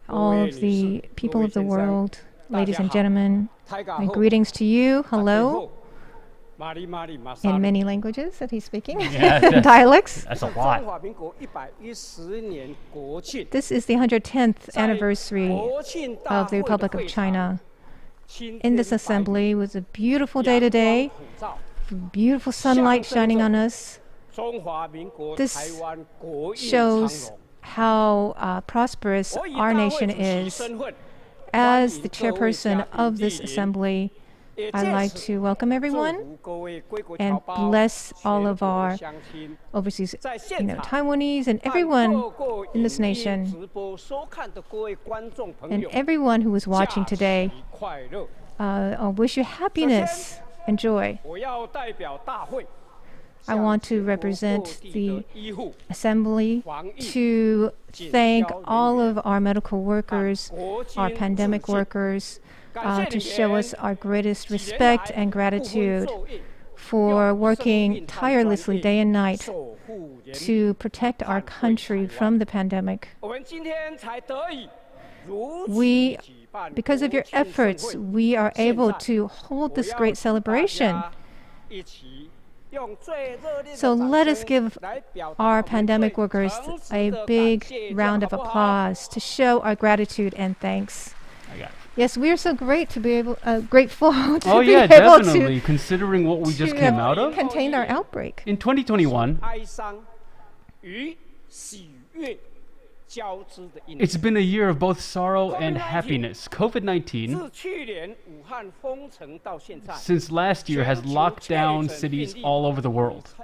All of the people of the world, ladies and gentlemen, my greetings to you. Hello. In many languages that he's speaking, dialects. That's a lot. This is the 110th anniversary of the Republic of China. In this assembly was a beautiful day today, beautiful sunlight shining on us. This shows how prosperous our nation is. As the chairperson of this assembly, I'd like to welcome everyone and bless all of our overseas, Taiwanese and everyone in this nation, and everyone who is watching today. I wish you happiness and joy. I want to represent the assembly to thank all of our medical workers, our pandemic workers, to show us our greatest respect and gratitude for working tirelessly day and night to protect our country from the pandemic. Because of your efforts, we are able to hold this great celebration. So let us give our pandemic workers a big round of applause to show our gratitude and thanks. Yes, we are so grateful to be able definitely, considering what we just came out of. Contain our outbreak. In 2021, it's been a year of both sorrow and happiness. COVID-19, since last year, has locked down cities all over the world.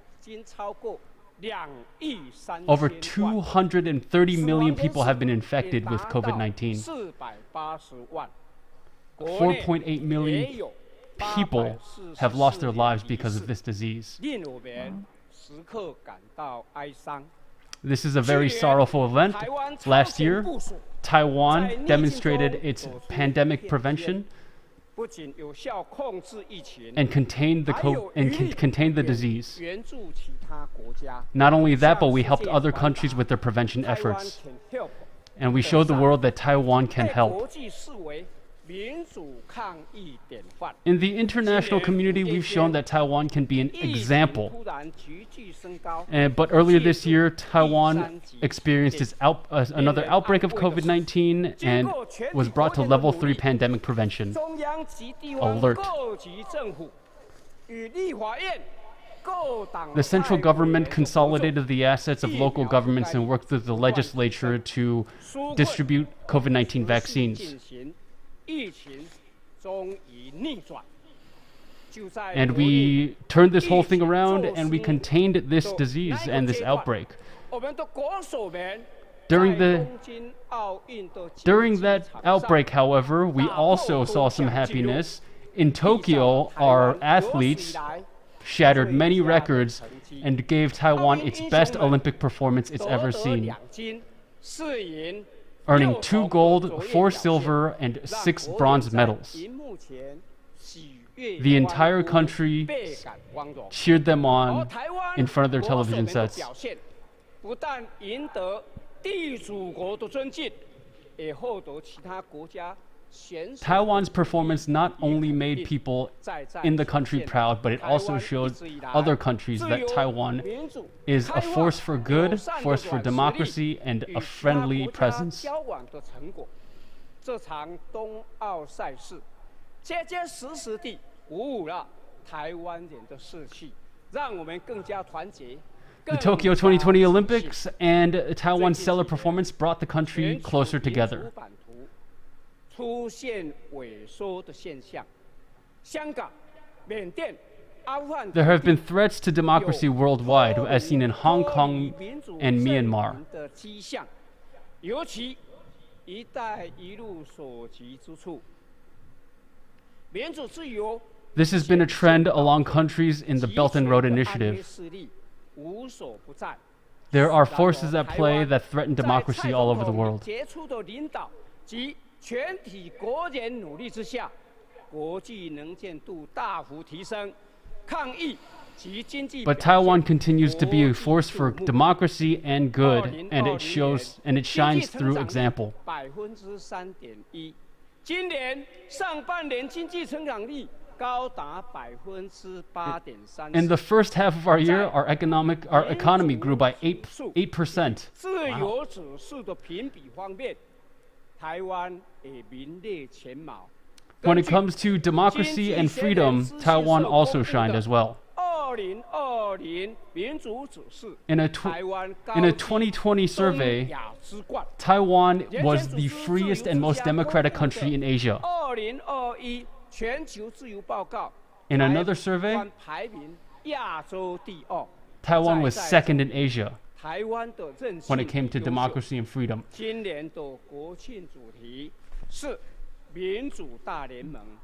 Over 230 million people have been infected with COVID-19. 4.8 million people have lost their lives because of this disease. This is a very sorrowful event. Last year, Taiwan demonstrated its pandemic prevention and contained the disease. Not only that, but we helped other countries with their prevention efforts. And we showed the world that Taiwan can help. In the international community, we've shown that Taiwan can be an example. But earlier this year, Taiwan experienced another outbreak of COVID-19 and was brought to level 3 pandemic prevention alert. The central government consolidated the assets of local governments and worked with the legislature to distribute COVID-19 vaccines. And we turned this whole thing around and we contained this disease and this outbreak. During that outbreak, however, we also saw some happiness. In Tokyo, our athletes shattered many records and gave Taiwan its best Olympic performance it's ever seen, earning 2 gold, 4 silver, and 6 bronze medals. The entire country cheered them on in front of their television sets. Taiwan's performance not only made people in the country proud, but it also showed other countries that Taiwan is a force for good, force for democracy, and a friendly presence. The Tokyo 2020 Olympics and Taiwan's stellar performance brought the country closer together. There have been threats to democracy worldwide, as seen in Hong Kong and Myanmar. This has been a trend along countries in the Belt and Road Initiative. There are forces at play that threaten democracy all over the world. But Taiwan continues to be a force for democracy and good, and it shines through example. In the first half of our year, our economy grew by 8%. Wow. When it comes to democracy and freedom, Taiwan also shined as well. In a 2020 survey, Taiwan was the freest and most democratic country in Asia. In another survey, Taiwan was second in Asia when it came to democracy and freedom.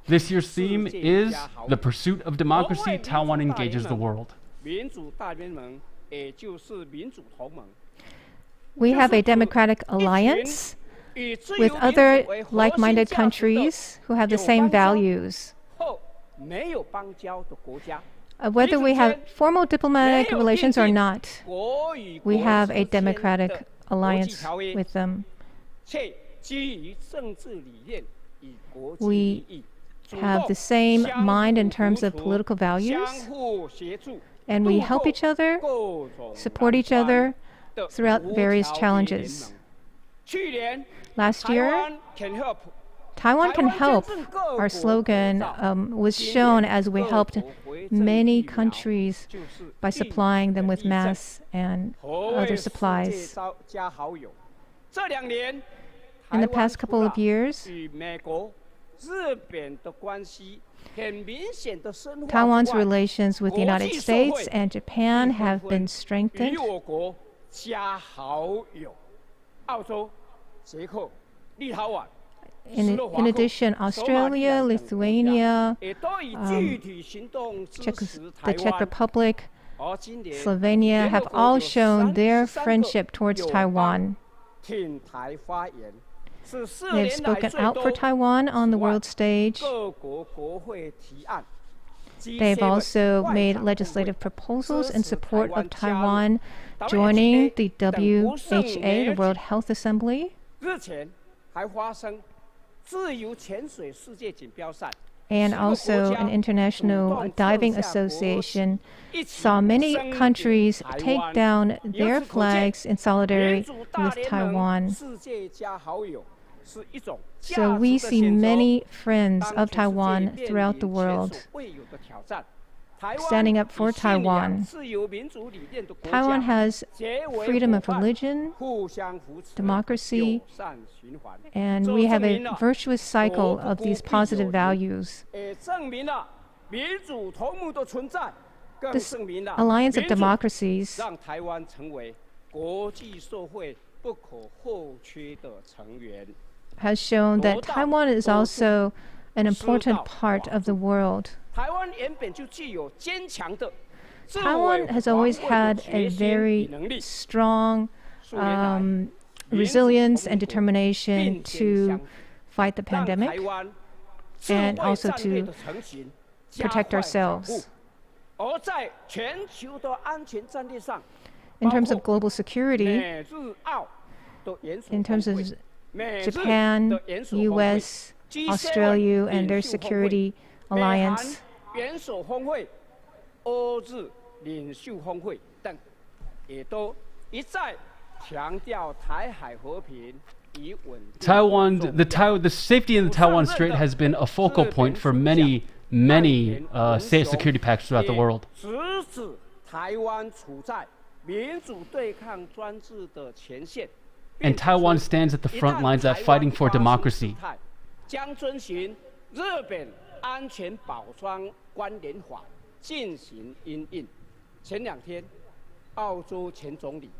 This year's theme is the pursuit of democracy. Taiwan engages the world. We have a democratic alliance with other like-minded countries who have the same values. Whether we have formal diplomatic relations or not, we have a democratic alliance with them. We have the same mind in terms of political values, and we help each other, support each other throughout various challenges. Last year, Taiwan can help, our slogan was shown as we helped many countries by supplying them with masks and other supplies. In the past couple of years, Taiwan's relations with the United States and Japan have been strengthened. In addition, Australia, Lithuania, the Czech Republic, Slovenia have all shown their friendship towards Taiwan. They have spoken out for Taiwan on the world stage. They have also made legislative proposals in support of Taiwan joining the WHA, the World Health Assembly. And also an international diving association saw many countries take down their flags in solidarity with Taiwan. So we see many friends of Taiwan throughout the world standing up for Taiwan. Taiwan has freedom of religion, democracy, and we have a virtuous cycle of these positive values. This alliance of democracies has shown that Taiwan is also an important part of the world. Taiwan has always had a very strong resilience and determination to fight the pandemic and also to protect ourselves. In terms of global security, in terms of Japan, US, Australia, and their security alliance, the safety in the Taiwan Strait has been a focal point for many security pacts throughout the world. And Taiwan stands at the front lines at fighting for democracy.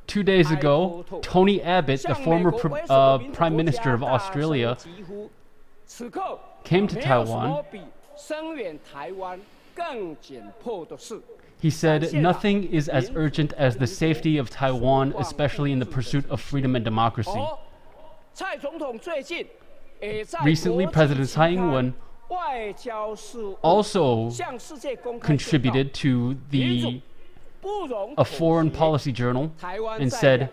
2 days ago, Tony Abbott, the former Prime Minister of Australia, came to Taiwan. He said, "Nothing is as urgent as the safety of Taiwan, especially in the pursuit of freedom and democracy." Recently, President Tsai Ing-wen also contributed to a foreign policy journal and said,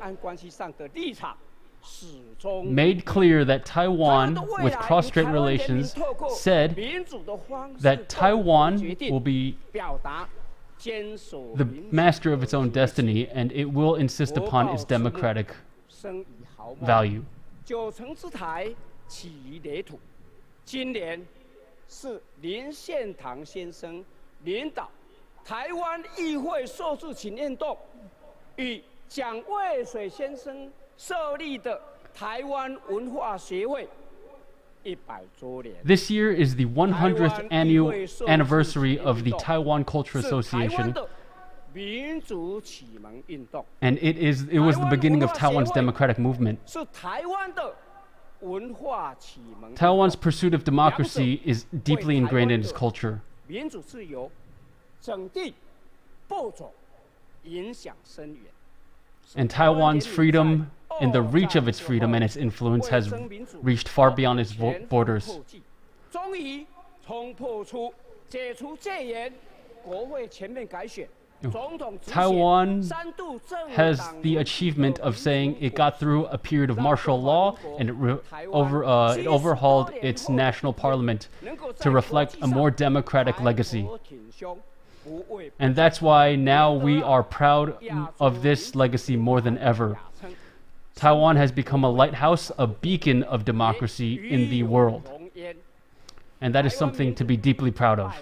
made clear that Taiwan, with cross-strait relations, said that Taiwan will be the master of its own destiny, and it will insist upon its democratic value. 台湾文化协会 This year is the 100th annual anniversary of the Taiwan Culture Association, and it was the beginning of Taiwan's democratic movement. Taiwan's pursuit of democracy is deeply ingrained in its culture. And Taiwan's freedom and the reach of its freedom and its influence has reached far beyond its borders. Taiwan has the achievement of saying it got through a period of martial law and it overhauled its national parliament to reflect a more democratic legacy. And that's why now we are proud of this legacy more than ever. Taiwan has become a lighthouse, a beacon of democracy in the world. And that is something to be deeply proud of.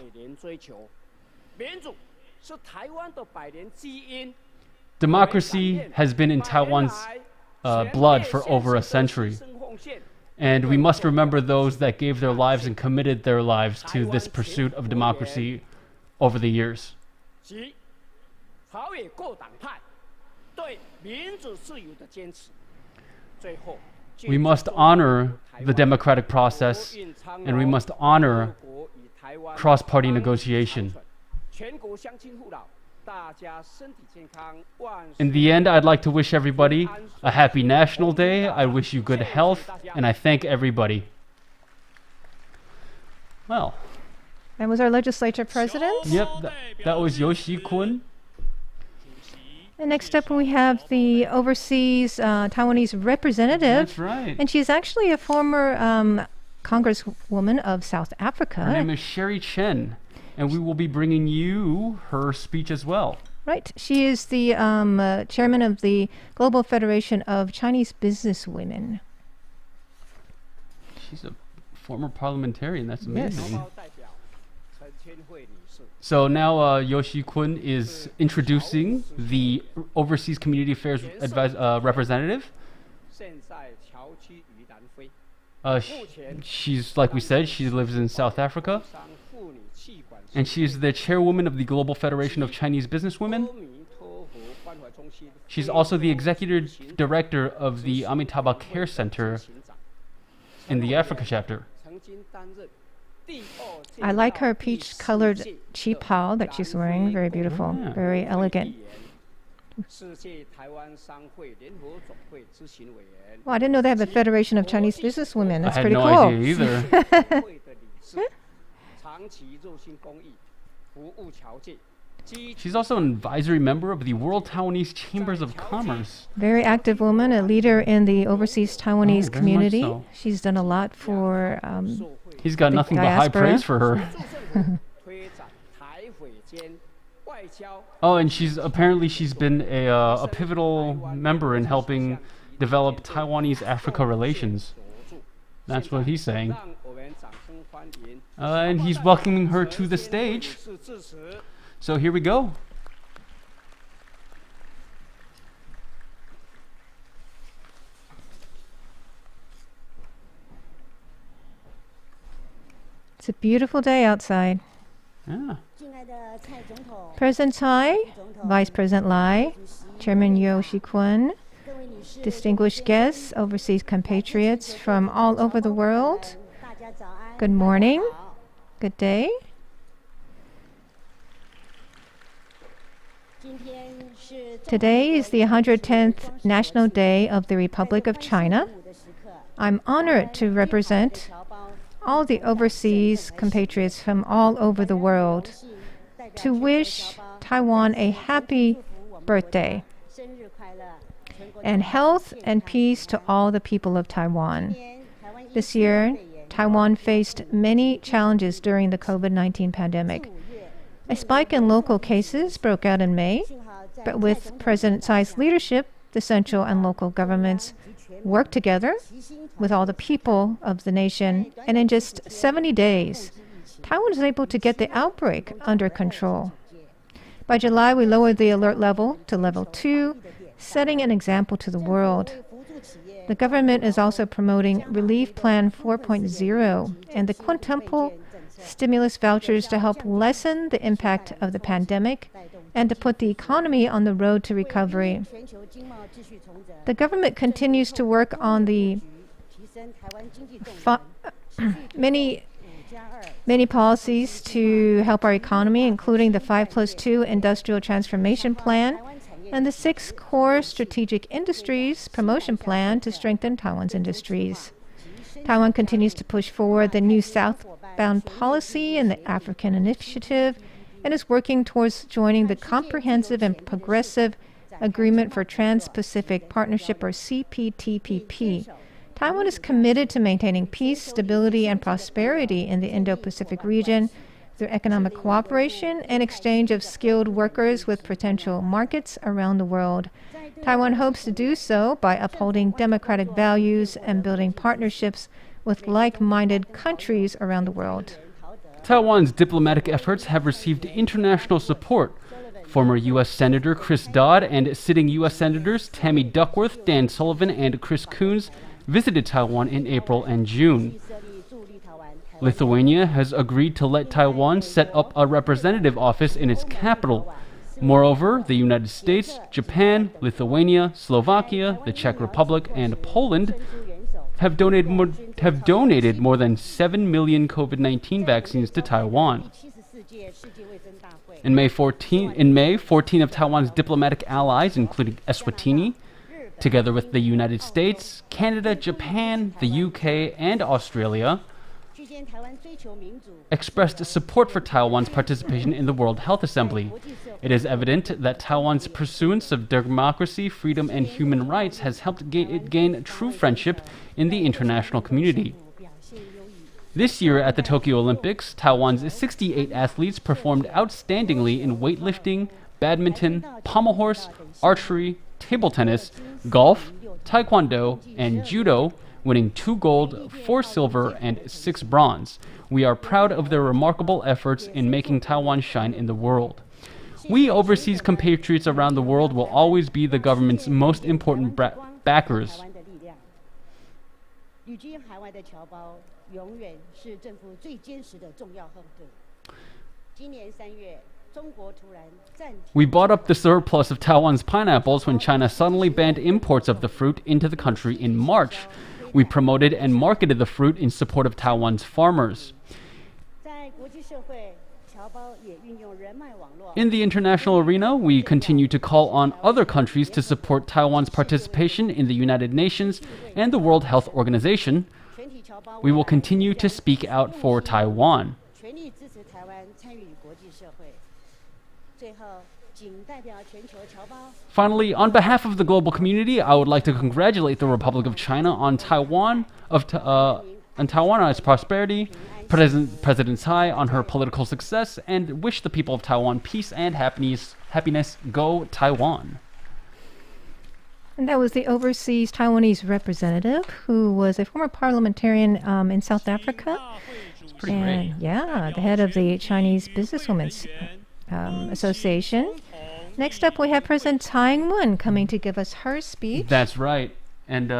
Democracy has been in Taiwan's blood for over a century. And we must remember those that gave their lives and committed their lives to this pursuit of democracy over the years. We must honor the democratic process, and we must honor cross-party negotiation. In the end, I'd like to wish everybody a happy National Day. I wish you good health, and I thank everybody. Well, that was our legislature president. Yep, that was You Si-kun. And next up, we have the overseas Taiwanese representative. That's right. And she's actually a former congresswoman of South Africa. Her name is Sherry Chen, and we will be bringing you her speech as well. Right. She is the chairman of the Global Federation of Chinese Businesswomen. She's a former parliamentarian. That's amazing. Yes. So now You Si-kun is introducing the Overseas Community Affairs representative. She's, like we said, she lives in South Africa. And she is the chairwoman of the Global Federation of Chinese Businesswomen. She's also the executive director of the Amitabha Care Center in the Africa chapter. I like her peach-colored qipao that she's wearing. Very beautiful, very elegant. Well, I didn't know they have a Federation of Chinese Businesswomen. That's pretty cool. I had no idea either. She's also an advisory member of the World Taiwanese Chambers of Commerce. Very active woman, a leader in the overseas Taiwanese community. So. She's done a lot for He's got nothing but high praise for her. Oh, and she's been a pivotal member in helping develop Taiwanese-Africa relations. That's what he's saying. And he's welcoming her to the stage. So here we go. It's a beautiful day outside. Yeah. President Tsai, Vice President Liao, Chairman You Si-kun, distinguished guests, overseas compatriots from all over the world. Good morning. Good day. Today is the 110th National Day of the Republic of China. I'm honored to represent all the overseas compatriots from all over the world to wish Taiwan a happy birthday and health and peace to all the people of Taiwan. This year, Taiwan faced many challenges during the COVID-19 pandemic. A spike in local cases broke out in May, but with President Tsai's leadership, the central and local governments worked together with all the people of the nation, and in just 70 days, Taiwan was able to get the outbreak under control. By July, we lowered the alert level to level 2, setting an example to the world. The government is also promoting Relief Plan 4.0 and the quintuple stimulus vouchers to help lessen the impact of the pandemic and to put the economy on the road to recovery. The government continues to work on the many policies to help our economy, including the 5+2 Industrial Transformation Plan and the 6 Core Strategic Industries Promotion Plan to strengthen Taiwan's industries. Taiwan continues to push forward the new southbound policy and the African Initiative and is working towards joining the Comprehensive and Progressive Agreement for Trans-Pacific Partnership, or CPTPP. Taiwan is committed to maintaining peace, stability, and prosperity in the Indo-Pacific region through economic cooperation and exchange of skilled workers with potential markets around the world. Taiwan hopes to do so by upholding democratic values and building partnerships with like-minded countries around the world. Taiwan's diplomatic efforts have received international support. Former U.S. Senator Chris Dodd and sitting U.S. Senators Tammy Duckworth, Dan Sullivan, and Chris Coons visited Taiwan in April and June. Lithuania has agreed to let Taiwan set up a representative office in its capital. Moreover, the United States, Japan, Lithuania, Slovakia, the Czech Republic, and Poland have donated more than 7 million COVID-19 vaccines to Taiwan. In May, 14 of Taiwan's diplomatic allies, including Eswatini, together with the United States, Canada, Japan, the UK, and Australia, expressed support for Taiwan's participation in the World Health Assembly. It is evident that Taiwan's pursuance of democracy, freedom, and human rights has helped it gain true friendship in the international community. This year at the Tokyo Olympics, Taiwan's 68 athletes performed outstandingly in weightlifting, badminton, pommel horse, archery, table tennis, golf, taekwondo, and judo, winning 2 gold, 4 silver, and 6 bronze. We are proud of their remarkable efforts in making Taiwan shine in the world. We overseas compatriots around the world will always be the government's most important backers. We bought up the surplus of Taiwan's pineapples when China suddenly banned imports of the fruit into the country in March. We promoted and marketed the fruit in support of Taiwan's farmers. In the international arena, we continue to call on other countries to support Taiwan's participation in the United Nations and the World Health Organization. We will continue to speak out for Taiwan. Finally, on behalf of the global community, I would like to congratulate the Republic of China on Taiwan on its prosperity, President Tsai on her political success, and wish the people of Taiwan peace and happiness. Go Taiwan. And that was the overseas Taiwanese representative who was a former parliamentarian in South Africa. It's pretty great. Yeah, the head of the Chinese Businesswomen's Association. Next up, we have President Tsai Ing-wen coming to give us her speech. That's right. And,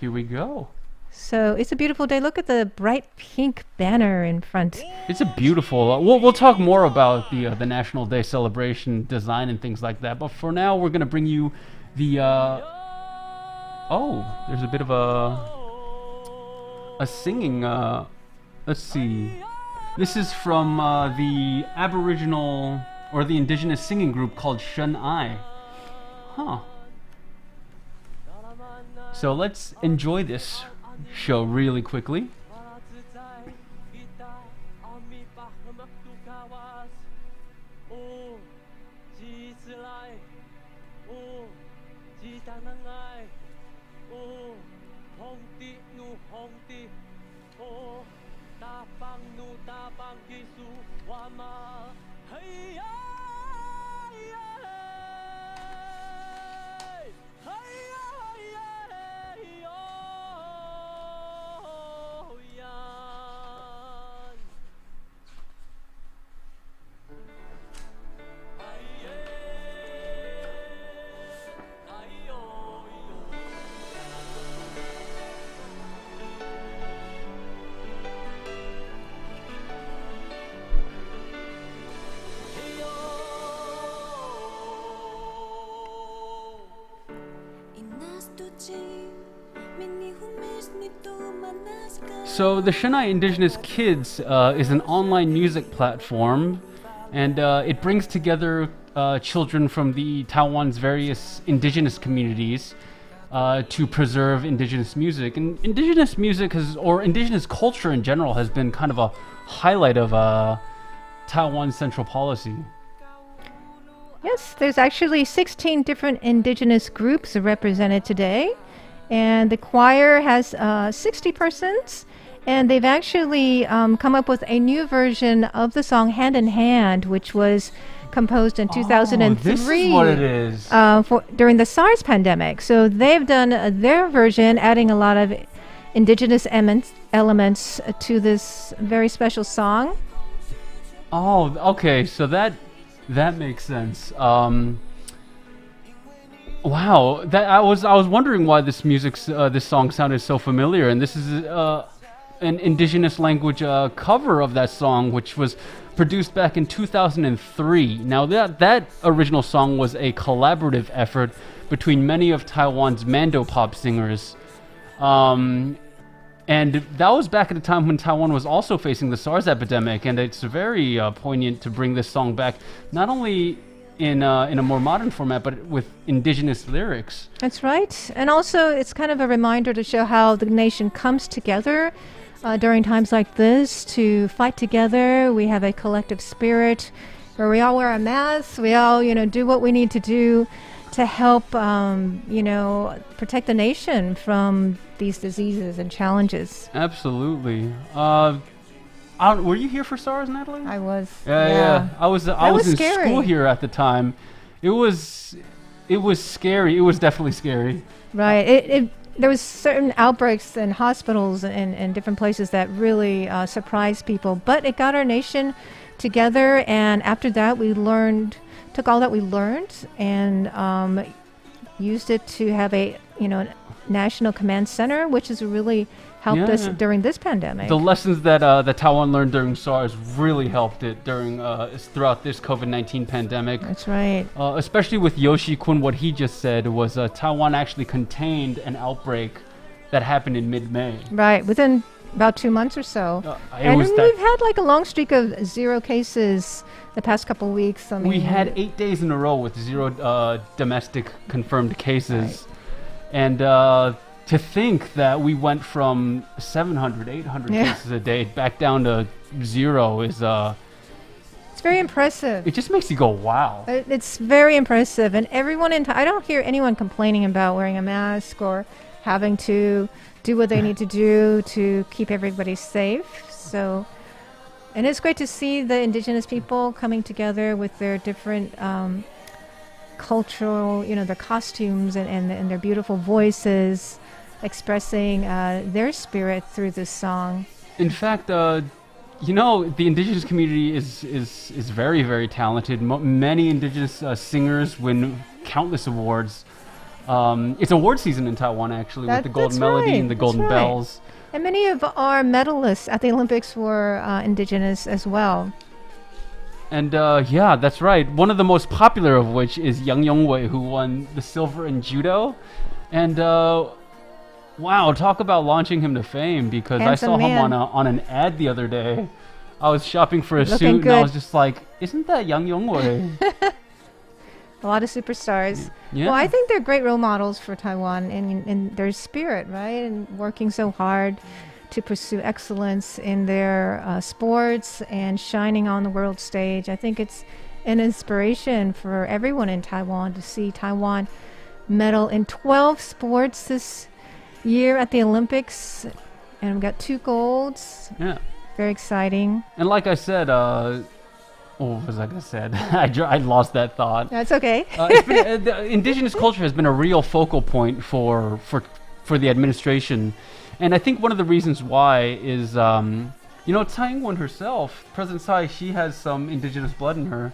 here we go. So it's a beautiful day. Look at the bright pink banner in front. It's a beautiful... we'll talk more about the National Day celebration design and things like that. But for now, we're going to bring you the... there's a bit of a singing... let's see. This is from the Aboriginal or the Indigenous singing group called Shen Ai. Huh. So let's enjoy this show really quickly. So the Shanghai Indigenous Kids is an online music platform, and it brings together children from the Taiwan's various indigenous communities to preserve indigenous music. And indigenous music or indigenous culture in general has been kind of a highlight of Taiwan's central policy. Yes, there's actually 16 different indigenous groups represented today, and the choir has 60 persons, and they've actually come up with a new version of the song Hand in Hand, which was composed in 2003. This is what it is. During the SARS pandemic. So they've done their version, adding a lot of indigenous elements to this very special song. Oh, okay. So that makes sense. Wow, I was wondering why this song sounded so familiar, and this is an indigenous language cover of that song, which was produced back in 2003. Now that original song was a collaborative effort between many of Taiwan's Mando pop singers. And that was back at a time when Taiwan was also facing the SARS epidemic, and it's very poignant to bring this song back, not only in a more modern format, but with indigenous lyrics. That's right. And also, it's kind of a reminder to show how the nation comes together during times like this to fight together. We have a collective spirit where we all wear a mask. We all, do what we need to do to help, protect the nation from these diseases and challenges. Absolutely. Were you here for SARS, Natalie? I was. Yeah. I was in scary. School here at the time. It was scary. It was definitely scary. Right. There was certain outbreaks in hospitals and different places that really surprised people, but it got our nation together. And after that, we took all that we learned and used it to have a national command center, which has really helped us during this pandemic. The lessons that Taiwan learned during SARS really helped it throughout this COVID-19 pandemic. That's right. Especially with Yo Si-kun, what he just said was Taiwan actually contained an outbreak that happened in mid-May. Right, within about 2 months or so. And we've had like a long streak of 0 cases the past couple weeks. I mean, we had 8 days in a row with 0 domestic confirmed cases. Right. And to think that we went from 700, 800 cases a day back down to 0 is... it's very impressive. It just makes you go, wow. It's very impressive. And everyone I don't hear anyone complaining about wearing a mask or having to do what they need to do to keep everybody safe. So, and it's great to see the indigenous people coming together with their different cultural, their costumes and their beautiful voices, expressing their spirit through this song. In fact, the indigenous community is very, very talented. Many indigenous singers win countless awards. It's award season in Taiwan, actually, with the Golden Melody and the Golden Bells. And many of our medalists at the Olympics were indigenous as well. And that's right. One of the most popular of which is Yang Yongwei, who won the silver in judo. And wow, talk about launching him to fame, because Handsome I saw man. him on an ad the other day. I was shopping for a Looking suit, good. and I was just like, isn't that Yang Yongwei? A lot of superstars. Yeah. Well, I think they're great role models for Taiwan in their spirit, right? And working so hard to pursue excellence in their sports and shining on the world stage. I think it's an inspiration for everyone in Taiwan to see Taiwan medal in 12 sports this year at the Olympics, and we got 2 golds. Yeah. Very exciting. And like I said, what was I gonna say? I lost that thought. That's okay. The indigenous culture has been a real focal point for the administration, and I think one of the reasons why is Tsai Ing-wen herself, President Tsai, she has some indigenous blood in her.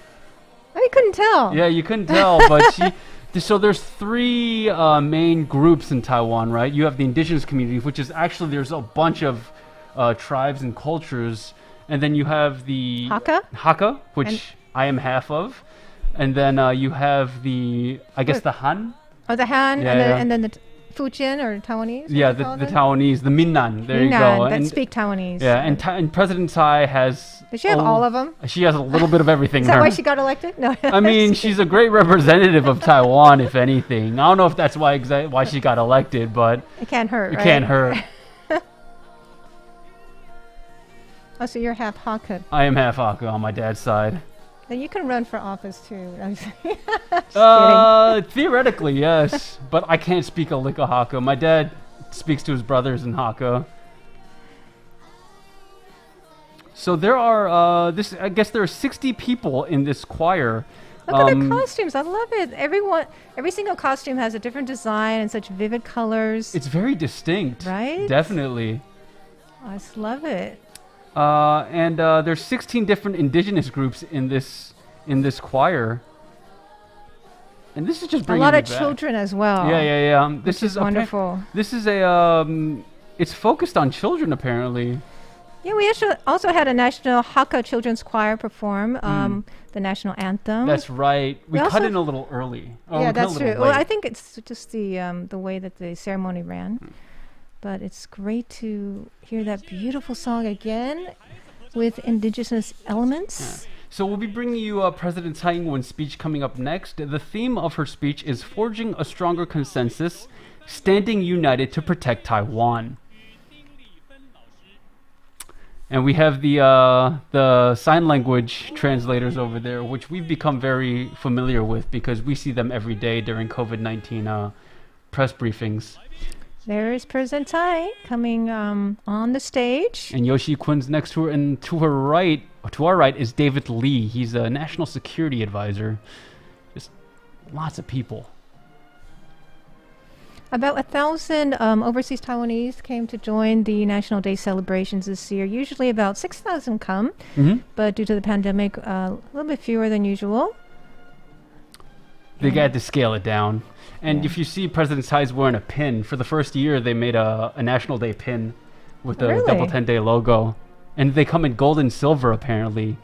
I couldn't tell. Yeah, you couldn't tell, but so there's three main groups in Taiwan, right? You have the indigenous community, which is actually there's a bunch of tribes and cultures. And then you have the Hakka, which I am half of. And then you have the Han. Oh, the Han, Yeah, and then the Fujian or Taiwanese. Yeah, the Taiwanese, the Minnan. There you go. That speak Taiwanese. Yeah, and President Tsai has... Does she have all of them? She has a little bit of everything. Is that why she got elected? No. I mean, she's a great representative of Taiwan, if anything. I don't know if that's why she got elected, but... It can't hurt, It can't hurt. Oh, so you're half Hakka. I am half Hakka on my dad's side. Then you can run for office too. Theoretically, yes, but I can't speak a lick of Hakka. My dad speaks to his brothers in Hakka. So there are I guess there are 60 people in this choir. Look at the costumes. I love it. Every single costume has a different design and such vivid colors. It's very distinct. Right? Definitely. I just love it. And there's 16 different indigenous groups in this choir. And this is just bringing a lot of back. Children as well. Yeah. This is wonderful. This is it's focused on children apparently. Yeah, we also had a national Hakka children's choir perform the national anthem. That's right. We cut in a little early. Yeah, that's true. Well, I think it's just the way that the ceremony ran. But it's great to hear that beautiful song again with indigenous elements. Yeah. So we'll be bringing you President Tsai Ing-wen's speech coming up next. The theme of her speech is Forging a Stronger Consensus, Standing United to Protect Taiwan. And we have the sign language translators over there, which we've become very familiar with because we see them every day during COVID-19 press briefings. There is President Tsai coming on the stage. And You Si-kun's next to her, and to our right is David Lee. He's a national security advisor. Just lots of people. About 1,000 overseas Taiwanese came to join the National Day celebrations this year. Usually about 6,000 come, but due to the pandemic, a little bit fewer than usual. They had to scale it down. And if you see President Tsai's wearing a pin, for the first year they made a National Day pin with the Double 10-Day logo. And they come in gold and silver apparently.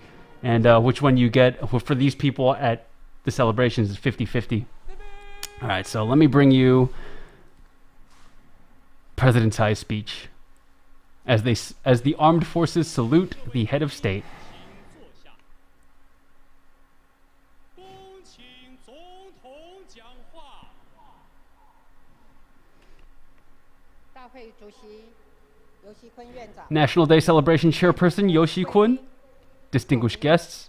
And which one you get for these people at the celebrations is 50-50. All right, so let me bring you President Tsai's speech as the armed forces salute the head of state. National Day Celebration Chairperson You Si-kun, distinguished guests,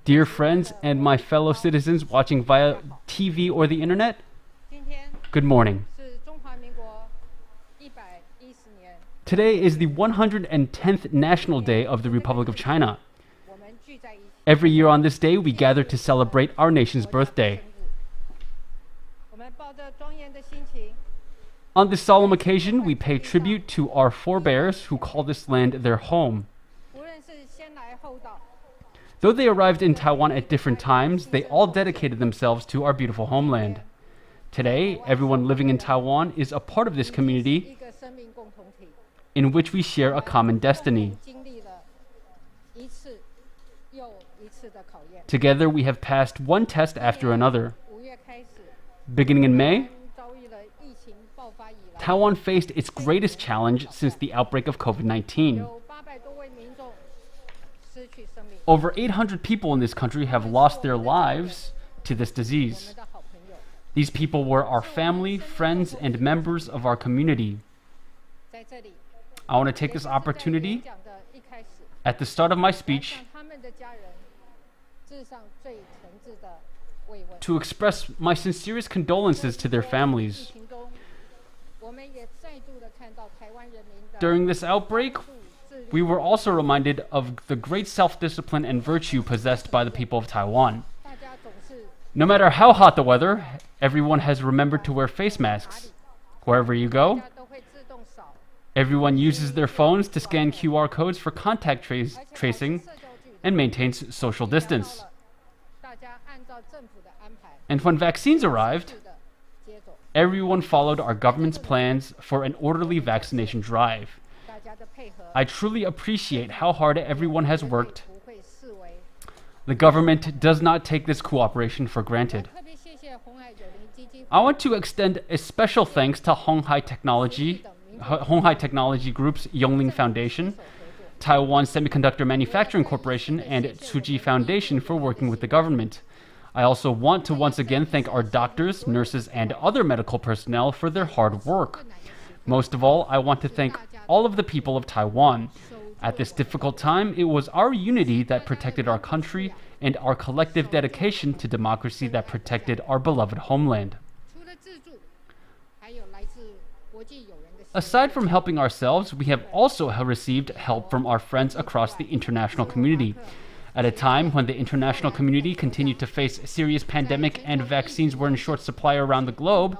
dear friends and my fellow citizens watching via TV or the internet, good morning. Today is the 110th National Day of the Republic of China. Every year on this day, we gather to celebrate our nation's birthday. On this solemn occasion, we pay tribute to our forebears who call this land their home. Though they arrived in Taiwan at different times, they all dedicated themselves to our beautiful homeland. Today, everyone living in Taiwan is a part of this community in which we share a common destiny. Together, we have passed one test after another. Beginning in May, Taiwan faced its greatest challenge since the outbreak of COVID-19. Over 800 people in this country have lost their lives to this disease. These people were our family, friends, and members of our community. I want to take this opportunity at the start of my speech to express my sincerest condolences to their families. During this outbreak, we were also reminded of the great self-discipline and virtue possessed by the people of Taiwan. No matter how hot the weather, everyone has remembered to wear face masks. Wherever you go, everyone uses their phones to scan QR codes for contact tracing and maintains social distance. And when vaccines arrived, everyone followed our government's plans for an orderly vaccination drive. I truly appreciate how hard everyone has worked. The government does not take this cooperation for granted. I want to extend a special thanks to Hong Hai Technology Group's Yongling Foundation, Taiwan Semiconductor Manufacturing Corporation, and Tsuji Foundation for working with the government. I also want to once again thank our doctors, nurses, and other medical personnel for their hard work. Most of all, I want to thank all of the people of Taiwan. At this difficult time, it was our unity that protected our country and our collective dedication to democracy that protected our beloved homeland. Aside from helping ourselves, we have also received help from our friends across the international community. At a time when the international community continued to face a serious pandemic and vaccines were in short supply around the globe,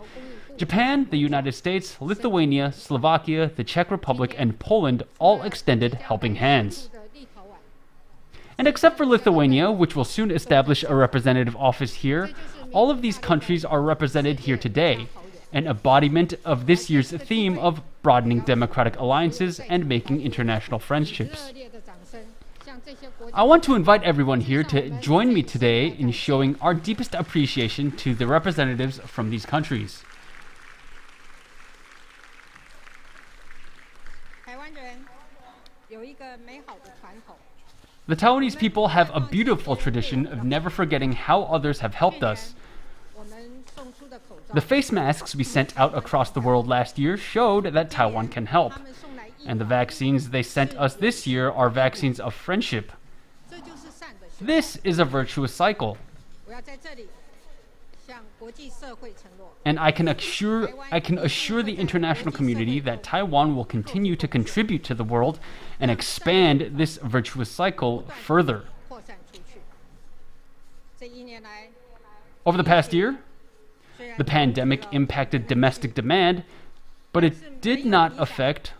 Japan, the United States, Lithuania, Slovakia, the Czech Republic, and Poland all extended helping hands. And except for Lithuania, which will soon establish a representative office here, all of these countries are represented here today, an embodiment of this year's theme of broadening democratic alliances and making international friendships. I want to invite everyone here to join me today in showing our deepest appreciation to the representatives from these countries. The Taiwanese people have a beautiful tradition of never forgetting how others have helped us. The face masks we sent out across the world last year showed that Taiwan can help. And the vaccines they sent us this year are vaccines of friendship. This is a virtuous cycle. And I can assure the international community that Taiwan will continue to contribute to the world and expand this virtuous cycle further. Over the past year, the pandemic impacted domestic demand, but it did not affect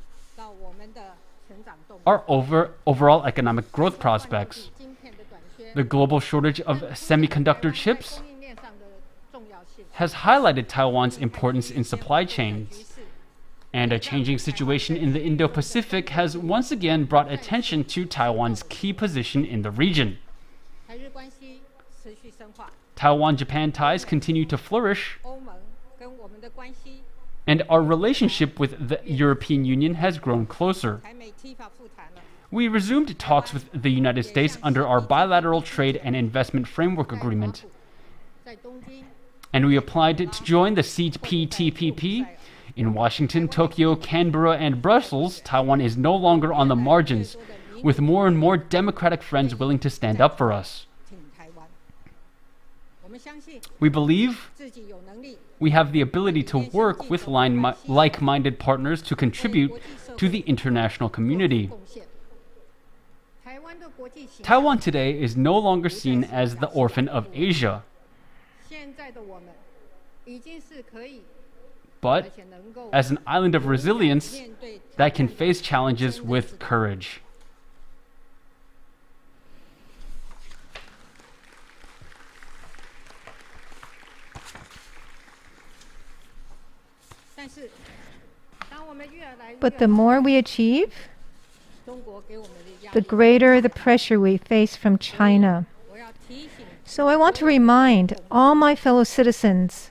our overall economic growth prospects. The global shortage of semiconductor chips has highlighted Taiwan's importance in supply chains, and a changing situation in the Indo-Pacific has once again brought attention to Taiwan's key position in the region. Taiwan-Japan ties continue to flourish, and our relationship with the European Union has grown closer. We resumed talks with the United States under our bilateral trade and investment framework agreement, and we applied to join the CPTPP. In Washington, Tokyo, Canberra, and Brussels, Taiwan is no longer on the margins, with more and more democratic friends willing to stand up for us. We believe we have the ability to work with like-minded partners to contribute to the international community. Taiwan today is no longer seen as the orphan of Asia, but as an island of resilience that can face challenges with courage. But the more we achieve, the greater the pressure we face from China. So I want to remind all my fellow citizens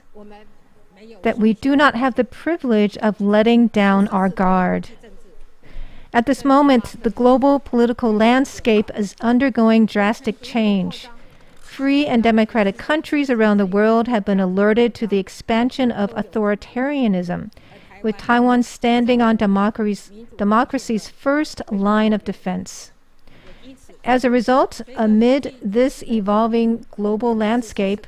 that we do not have the privilege of letting down our guard. At this moment, the global political landscape is undergoing drastic change. Free and democratic countries around the world have been alerted to the expansion of authoritarianism, with Taiwan standing on democracy's first line of defense. As a result, amid this evolving global landscape,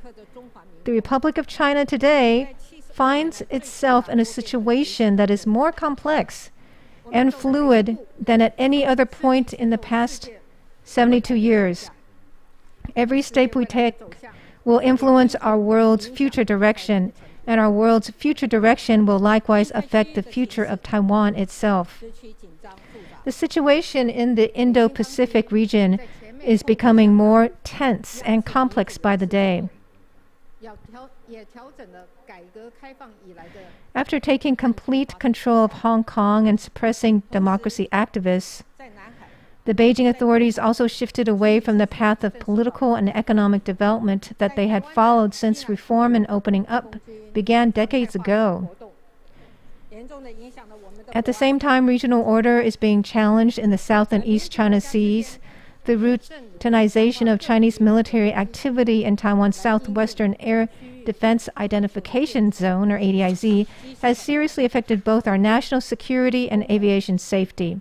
the Republic of China today finds itself in a situation that is more complex and fluid than at any other point in the past 72 years. Every step we take will influence our world's future direction, and our world's future direction will likewise affect the future of Taiwan itself. The situation in the Indo-Pacific region is becoming more tense and complex by the day. After taking complete control of Hong Kong and suppressing democracy activists, the Beijing authorities also shifted away from the path of political and economic development that they had followed since reform and opening up began decades ago. At the same time, regional order is being challenged in the South and East China Seas. The routinization of Chinese military activity in Taiwan's southwestern air Defense Identification Zone, or ADIZ, has seriously affected both our national security and aviation safety.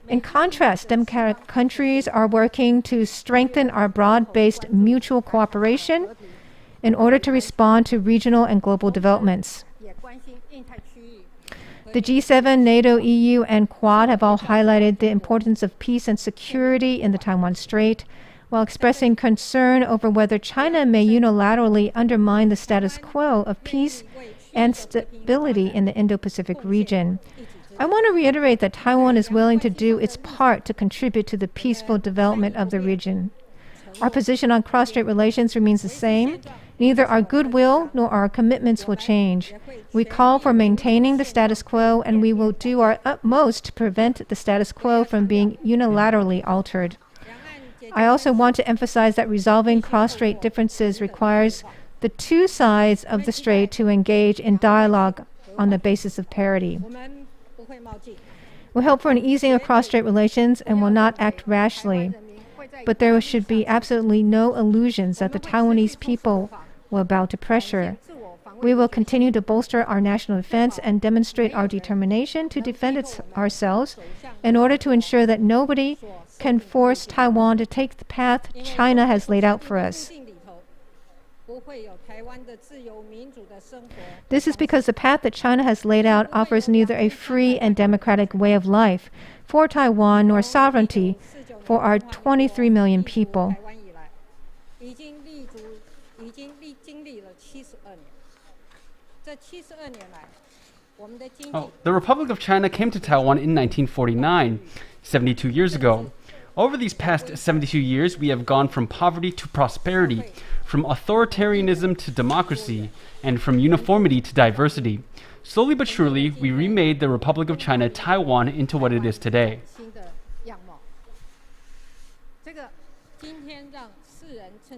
In contrast, democratic countries are working to strengthen our broad-based mutual cooperation in order to respond to regional and global developments. The G7, NATO, EU, and Quad have all highlighted the importance of peace and security in the Taiwan Strait, while expressing concern over whether China may unilaterally undermine the status quo of peace and stability in the Indo-Pacific region. I want to reiterate that Taiwan is willing to do its part to contribute to the peaceful development of the region. Our position on cross-strait relations remains the same. Neither our goodwill nor our commitments will change. We call for maintaining the status quo, and we will do our utmost to prevent the status quo from being unilaterally altered. I also want to emphasize that resolving cross-strait differences requires the two sides of the strait to engage in dialogue on the basis of parity. We hope for an easing of cross-strait relations and will not act rashly, but there should be absolutely no illusions that the Taiwanese people will bow to pressure. We will continue to bolster our national defense and demonstrate our determination to defend ourselves in order to ensure that nobody can force Taiwan to take the path China has laid out for us. This is because the path that China has laid out offers neither a free and democratic way of life for Taiwan nor sovereignty for our 23 million people. The Republic of China came to Taiwan in 1949, 72 years ago. Over these past 72 years, we have gone from poverty to prosperity, from authoritarianism to democracy, and from uniformity to diversity. Slowly but surely, we remade the Republic of China, Taiwan, into what it is today.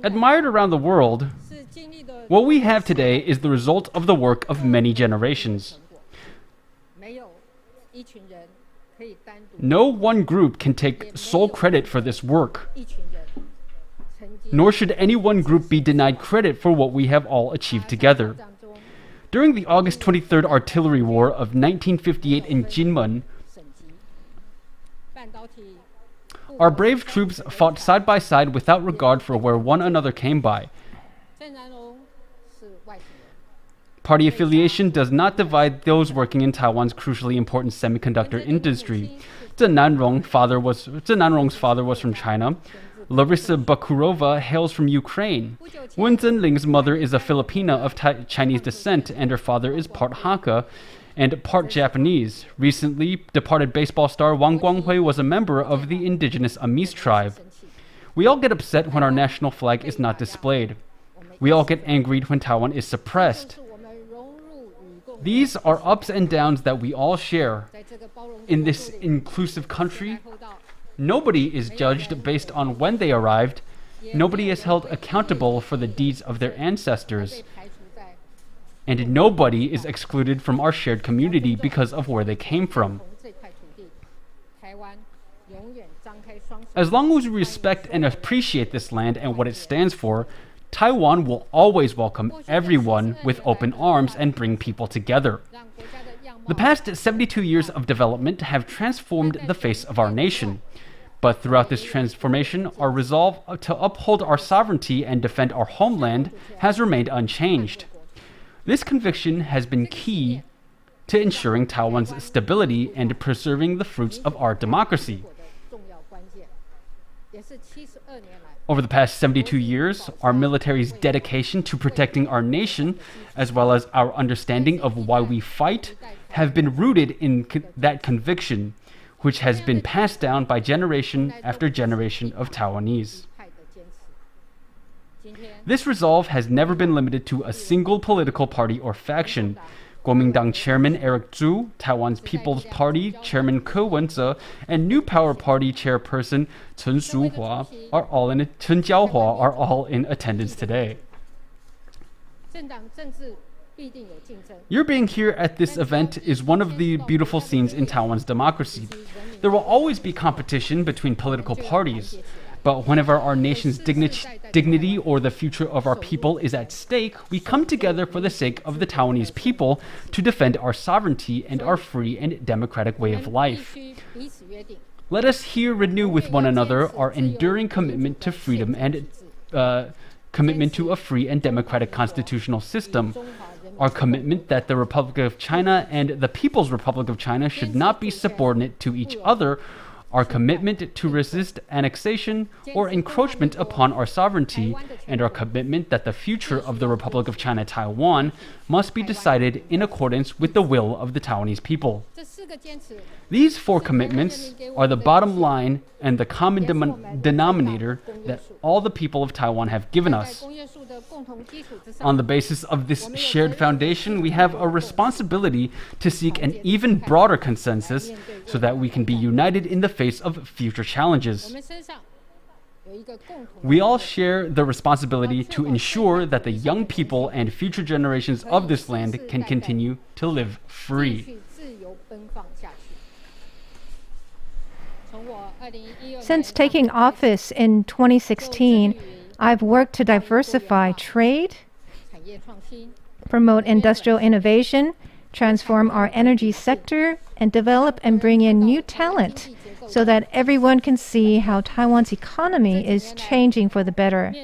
Admired around the world, what we have today is the result of the work of many generations. No one group can take sole credit for this work, nor should any one group be denied credit for what we have all achieved together. During the August 23rd Artillery War of 1958 in Jinmen, our brave troops fought side by side without regard for where one another came by. Party affiliation does not divide those working in Taiwan's crucially important semiconductor industry. Zheng Nanrong's father was from China. Larissa Bakurova hails from Ukraine. Wen Zhenling's mother is a Filipina of Chinese descent, and her father is part Hakka and part Japanese. Recently departed baseball star Wang Guanghui was a member of the Indigenous Amis tribe. We all get upset when our national flag is not displayed. We all get angry when Taiwan is suppressed. These are ups and downs that we all share. In this inclusive country, nobody is judged based on when they arrived. Nobody is held accountable for the deeds of their ancestors. And nobody is excluded from our shared community because of where they came from. As long as we respect and appreciate this land and what it stands for, Taiwan will always welcome everyone with open arms and bring people together. The past 72 years of development have transformed the face of our nation. But throughout this transformation, our resolve to uphold our sovereignty and defend our homeland has remained unchanged. This conviction has been key to ensuring Taiwan's stability and preserving the fruits of our democracy. Over the past 72 years, our military's dedication to protecting our nation, as well as our understanding of why we fight, have been rooted in that conviction, which has been passed down by generation after generation of Taiwanese. This resolve has never been limited to a single political party or faction. Kuomintang Chairman Eric Zhu, Taiwan's People's Party Chairman Ko Wen-je, and New Power Party Chairperson Chen Jiaohua are all in attendance today. Your being here at this event is one of the beautiful scenes in Taiwan's democracy. There will always be competition between political parties. But whenever our nation's dignity or the future of our people is at stake, we come together for the sake of the Taiwanese people to defend our sovereignty and our free and democratic way of life. Let us here renew with one another our enduring commitment to freedom and commitment to a free and democratic constitutional system. Our commitment that the Republic of China and the People's Republic of China should not be subordinate to each other. Our commitment to resist annexation or encroachment upon our sovereignty, and our commitment that the future of the Republic of China Taiwan must be decided in accordance with the will of the Taiwanese people. These four commitments are the bottom line and the common denominator that all the people of Taiwan have given us. On the basis of this shared foundation, we have a responsibility to seek an even broader consensus so that we can be united in the face of future challenges. We all share the responsibility to ensure that the young people and future generations of this land can continue to live free. Since taking office in 2016, I've worked to diversify trade, promote industrial innovation, transform our energy sector, and develop and bring in new talent so that everyone can see how Taiwan's economy is changing for the better.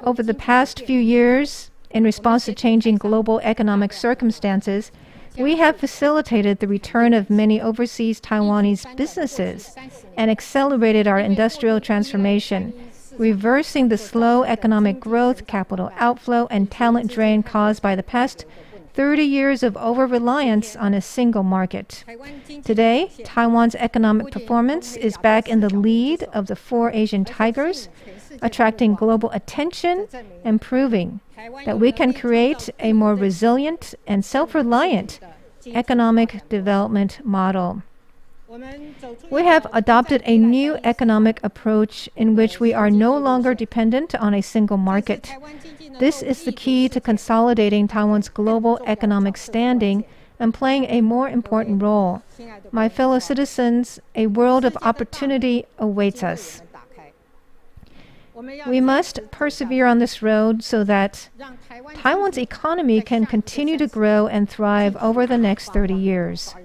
Over the past few years, in response to changing global economic circumstances, we have facilitated the return of many overseas Taiwanese businesses and accelerated our industrial transformation, reversing the slow economic growth, capital outflow, and talent drain caused by the past 30 years of over-reliance on a single market. Today, Taiwan's economic performance is back in the lead of the four Asian tigers, attracting global attention and proving that we can create a more resilient and self-reliant economic development model. We have adopted a new economic approach in which we are no longer dependent on a single market. This is the key to consolidating Taiwan's global economic standing and playing a more important role. My fellow citizens, a world of opportunity awaits us. We must persevere on this road so that Taiwan's economy can continue to grow and thrive over the next 30 years.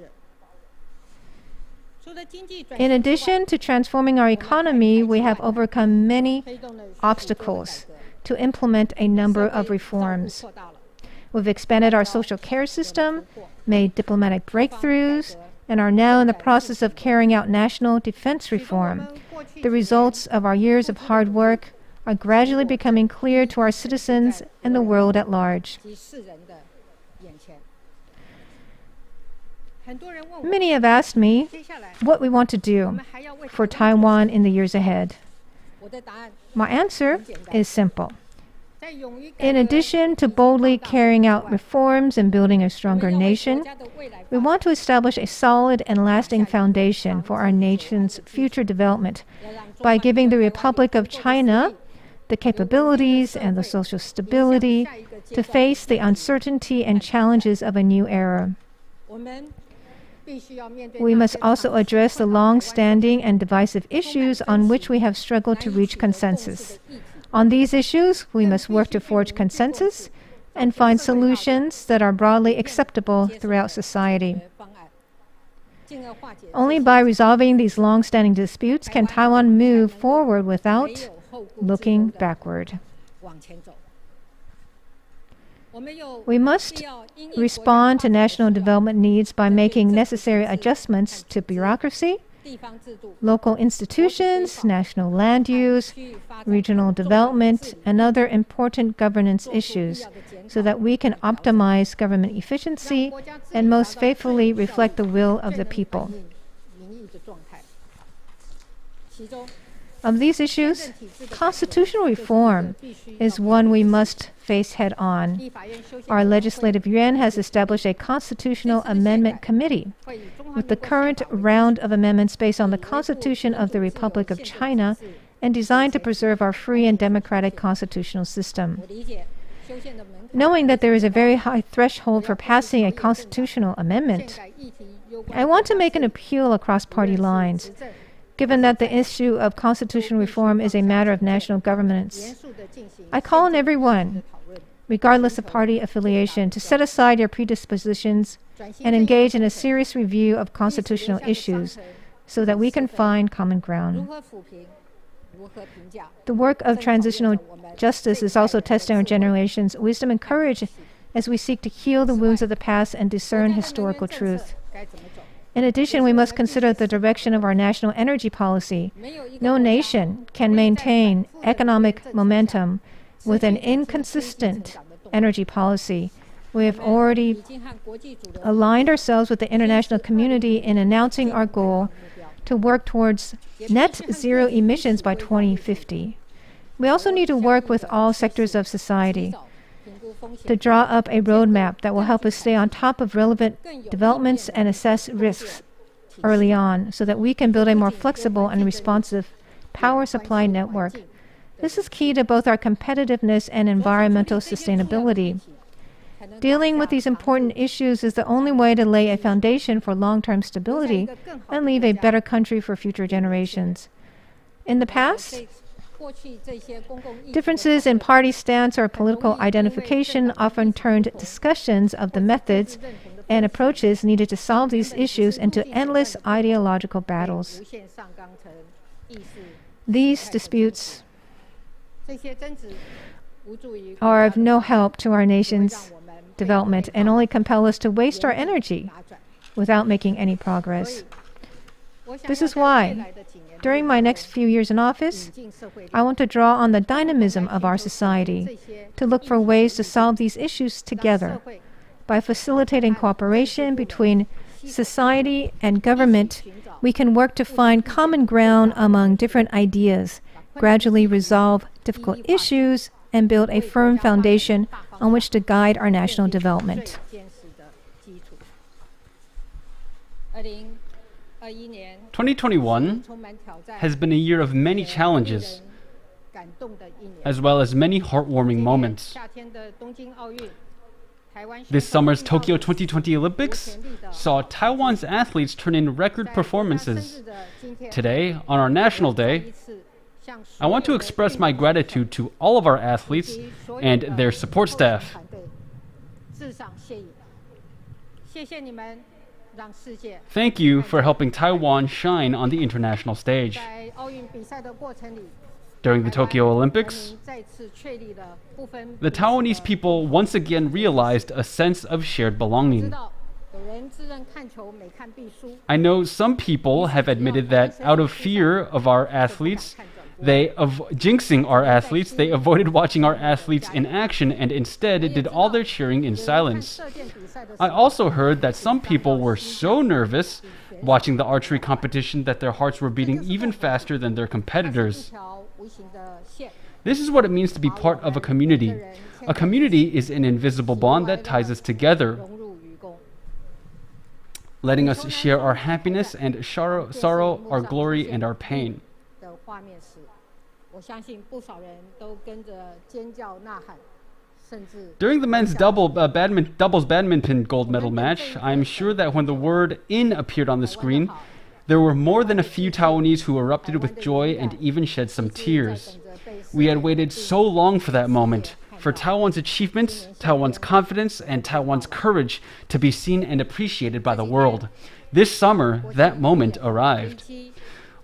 In addition to transforming our economy, we have overcome many obstacles to implement a number of reforms. We've expanded our social care system, made diplomatic breakthroughs, and are now in the process of carrying out national defense reform. The results of our years of hard work are gradually becoming clear to our citizens and the world at large. Many have asked me what we want to do for Taiwan in the years ahead. My answer is simple. In addition to boldly carrying out reforms and building a stronger nation, we want to establish a solid and lasting foundation for our nation's future development by giving the Republic of China the capabilities and the social stability to face the uncertainty and challenges of a new era. We must also address the long-standing and divisive issues on which we have struggled to reach consensus. On these issues, we must work to forge consensus and find solutions that are broadly acceptable throughout society. Only by resolving these long-standing disputes can Taiwan move forward without looking backward. We must respond to national development needs by making necessary adjustments to bureaucracy, local institutions, national land use, regional development, and other important governance issues so that we can optimize government efficiency and most faithfully reflect the will of the people. Of these issues, constitutional reform is one we must face head-on. Our Legislative Yuan has established a Constitutional Amendment Committee with the current round of amendments based on the Constitution of the Republic of China and designed to preserve our free and democratic constitutional system. Knowing that there is a very high threshold for passing a constitutional amendment, I want to make an appeal across party lines. Given that the issue of constitutional reform is a matter of national governance, I call on everyone, regardless of party affiliation, to set aside your predispositions and engage in a serious review of constitutional issues so that we can find common ground. The work of transitional justice is also testing our generation's wisdom and courage as we seek to heal the wounds of the past and discern historical truth. In addition, we must consider the direction of our national energy policy. No nation can maintain economic momentum with an inconsistent energy policy. We have already aligned ourselves with the international community in announcing our goal to work towards net zero emissions by 2050. We also need to work with all sectors of society to draw up a roadmap that will help us stay on top of relevant developments and assess risks early on so that we can build a more flexible and responsive power supply network. This is key to both our competitiveness and environmental sustainability. Dealing with these important issues is the only way to lay a foundation for long-term stability and leave a better country for future generations. In the past, differences in party stance or political identification often turned discussions of the methods and approaches needed to solve these issues into endless ideological battles. These disputes are of no help to our nation's development and only compel us to waste our energy without making any progress. This is why, during my next few years in office, I want to draw on the dynamism of our society to look for ways to solve these issues together. By facilitating cooperation between society and government, we can work to find common ground among different ideas, gradually resolve difficult issues, and build a firm foundation on which to guide our national development. 2021 has been a year of many challenges, as well as many heartwarming moments. This summer's Tokyo 2020 Olympics saw Taiwan's athletes turn in record performances. Today, on our National Day, I want to express my gratitude to all of our athletes and their support staff. Thank you for helping Taiwan shine on the international stage. During the Tokyo Olympics, the Taiwanese people once again realized a sense of shared belonging. I know some people have admitted that out of fear of our athletes, jinxing our athletes, they avoided watching our athletes in action and instead did all their cheering in silence. I also heard that some people were so nervous watching the archery competition that their hearts were beating even faster than their competitors. This is what it means to be part of a community. A community is an invisible bond that ties us together, letting us share our happiness and sorrow, our glory and our pain. During the men's doubles badminton gold medal match, I am sure that when the word "in" appeared on the screen, there were more than a few Taiwanese who erupted with joy and even shed some tears. We had waited so long for that moment, for Taiwan's achievements, Taiwan's confidence, and Taiwan's courage to be seen and appreciated by the world. This summer, that moment arrived.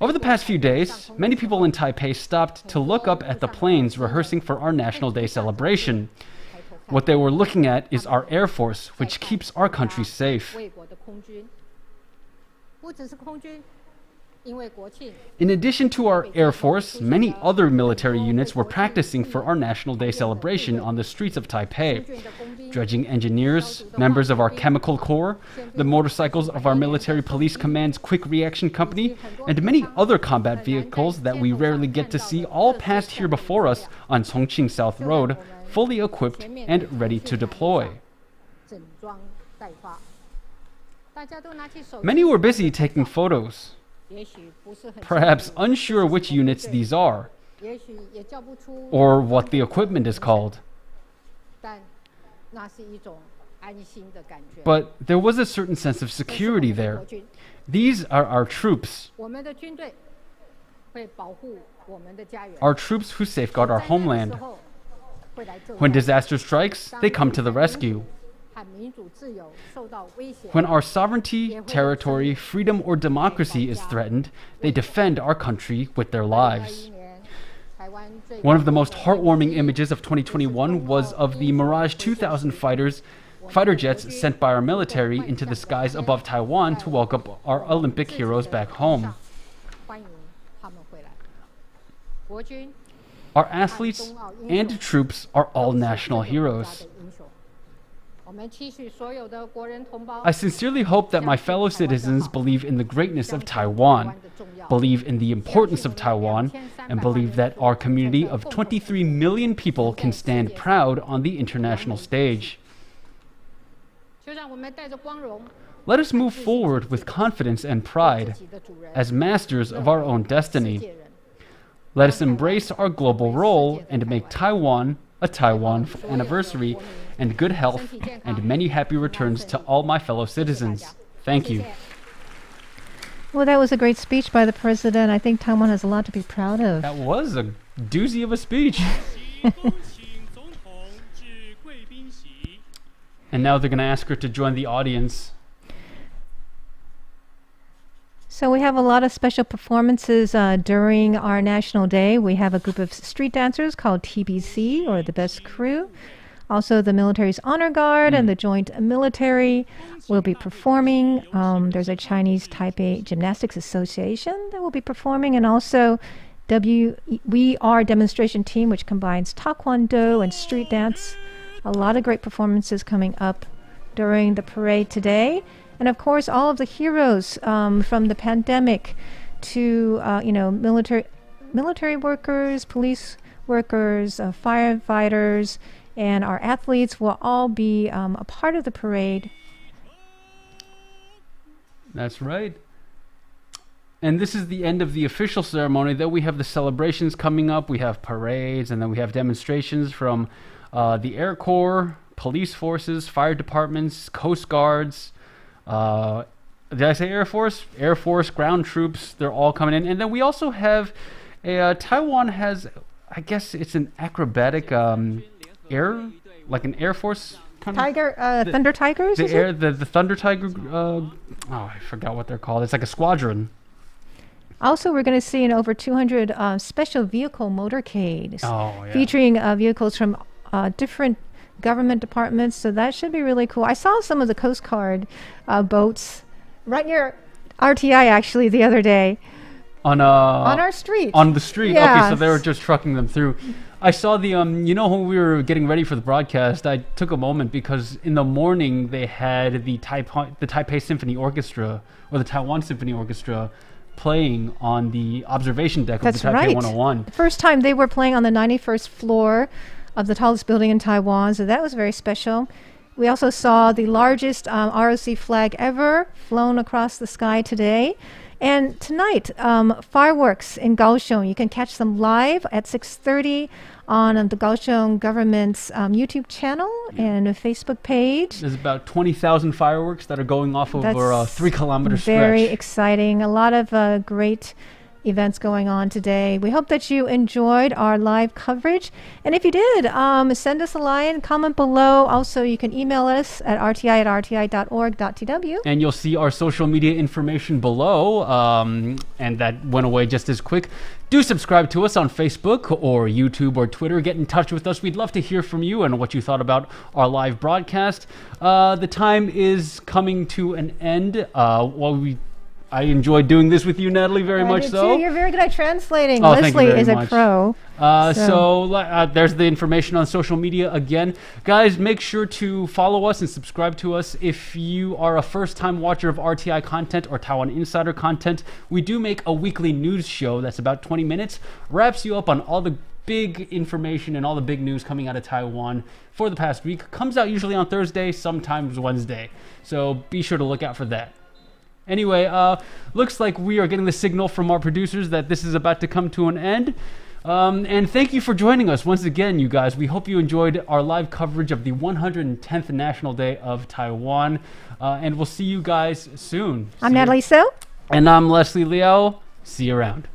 Over the past few days, many people in Taipei stopped to look up at the planes rehearsing for our National Day celebration. What they were looking at is our Air Force, which keeps our country safe. In addition to our Air Force, many other military units were practicing for our National Day celebration on the streets of Taipei. Dredging engineers, members of our Chemical Corps, the motorcycles of our Military Police Command's Quick Reaction Company, and many other combat vehicles that we rarely get to see all passed here before us on Chongqing South Road, fully equipped and ready to deploy. Many were busy taking photos, perhaps unsure which units these are, or what the equipment is called. But there was a certain sense of security there. These are our troops. Our troops who safeguard our homeland. When disaster strikes, they come to the rescue. When our sovereignty, territory, freedom, or democracy is threatened, they defend our country with their lives. One of the most heartwarming images of 2021 was of the Mirage 2000 fighter jets sent by our military into the skies above Taiwan to welcome our Olympic heroes back home. Our athletes and troops are all national heroes. I sincerely hope that my fellow citizens believe in the greatness of Taiwan, believe in the importance of Taiwan, and believe that our community of 23 million people can stand proud on the international stage. Let us move forward with confidence and pride as masters of our own destiny. Let us embrace our global role and make Taiwan a Taiwan anniversary, and good health and many happy returns to all my fellow citizens. Thank you. Well, that was a great speech by the president. I think Taiwan has a lot to be proud of. That was a doozy of a speech. And now they're going to ask her to join the audience. So we have a lot of special performances during our National Day. We have a group of street dancers called TBC, or the Best Crew. Also, the military's honor guard and the joint military will be performing. There's a Chinese Taipei Gymnastics Association that will be performing, and also We Are demonstration team, which combines taekwondo and street dance. A lot of great performances coming up during the parade today. And of course, all of the heroes from the pandemic to military workers, police workers, firefighters, and our athletes will all be a part of the parade. That's right. And this is the end of the official ceremony. Then we have the celebrations coming up. We have parades, and then we have demonstrations from the Air Corps, police forces, fire departments, Coast Guards. Did I say Air Force? Air Force, ground troops, they're all coming in. And then we also have Taiwan has, I guess it's an acrobatic like an Air Force kind of Thunder Tigers? The Thunder Tiger, I forgot what they're called. It's like a squadron. Also, we're going to see an over 200 special vehicle motorcade featuring vehicles from different government departments, so that should be really cool. I saw some of the Coast Guard boats right near RTI actually the other day. On our street. On the street. Yes. Okay, so they were just trucking them through. I saw the when we were getting ready for the broadcast, I took a moment because in the morning they had the Taipei Symphony Orchestra, or the Taiwan Symphony Orchestra, playing on the observation deck of the Taipei 101. The first time they were playing on the 91st floor of the tallest building in Taiwan, so that was very special. We also saw the largest ROC flag ever flown across the sky today. And tonight, fireworks in Kaohsiung. You can catch them live at 6:30 on the Kaohsiung government's YouTube channel and a Facebook page. There's about 20,000 fireworks that are going off over a 3 kilometer stretch. Very exciting. A lot of great events going on today. We hope that you enjoyed our live coverage. And if you did, send us a line, comment below. Also, you can email us at rti@rti.org.tw. And you'll see our social media information below. And that went away just as quick. Do subscribe to us on Facebook or YouTube or Twitter. Get in touch with us. We'd love to hear from you and what you thought about our live broadcast. The time is coming to an end. I enjoyed doing this with you, Natalie, very much so. You're very good at translating. Oh, thank you Leslie very is a much. pro. There's the information on social media again. Guys, make sure to follow us and subscribe to us. If you are a first-time watcher of RTI content or Taiwan Insider content, we do make a weekly news show that's about 20 minutes, wraps you up on all the big information and all the big news coming out of Taiwan for the past week. Comes out usually on Thursday, sometimes Wednesday. So be sure to look out for that. Anyway, looks like we are getting the signal from our producers that this is about to come to an end. And thank you for joining us once again, you guys. We hope you enjoyed our live coverage of the 110th National Day of Taiwan. And we'll see you guys soon. I'm Natalie So. And I'm Leslie Liao. See you around.